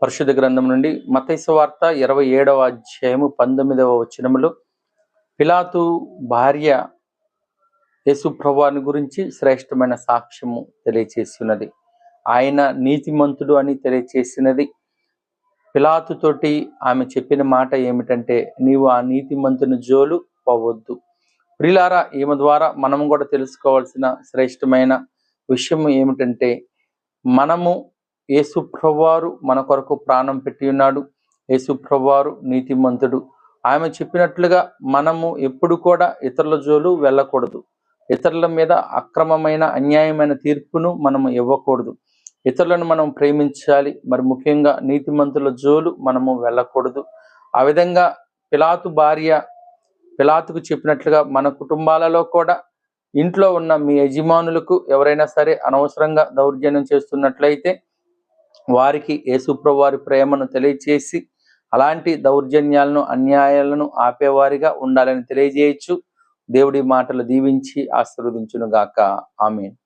పరిశుద్ధ గ్రంథం నుండి మత్తయి సువార్త 27వ అధ్యాయము 19వ వచనములో పిలాతు భార్య యేసు ప్రభువాని గురించి శ్రేష్టమైన సాక్ష్యము తెలియచేస్తున్నది. ఆయన నీతిమంతుడు అని తెలియచేసినది. పిలాతు తోటి ఆమె చెప్పిన మాట ఏమిటంటే, నీవు ఆ నీతిమంతుని జోలు పోవద్దు. ప్రియులారా, ఈమె ద్వారా మనం కూడా తెలుసుకోవాల్సిన శ్రేష్టమైన విషయం ఏమిటంటే, మనము యేసు ప్రభువారు మన కొరకు ప్రాణం పెట్టి ఉన్నాడు. యేసు ప్రభువారు నీతిమంతుడు. ఆమె చెప్పినట్లుగా మనము ఎప్పుడు కూడా ఇతరుల జోలు వెళ్ళకూడదు. ఇతరుల మీద అక్రమమైన అన్యాయమైన తీర్పును మనము ఇవ్వకూడదు. ఇతరులను మనం ప్రేమించాలి. మరి ముఖ్యంగా నీతిమంతుల జోలు మనము వెళ్ళకూడదు. ఆ విధంగా పిలాతు భార్య పిలాతుకు చెప్పినట్లుగా మన కుటుంబాలలో కూడా ఇంట్లో ఉన్న మీ యజమానులకు ఎవరైనా సరే అనవసరంగా దౌర్జన్యం చేస్తున్నట్లయితే వారికి యేసు ప్రభువారి ప్రేమను తెలియచేసి అలాంటి దౌర్జన్యాలను అన్యాయాలను ఆపేవారిగా ఉండాలని తెలియజేయచ్చు. దేవుడి మాటలు దీవించి ఆశీర్వదించును గాక. ఆమేన్.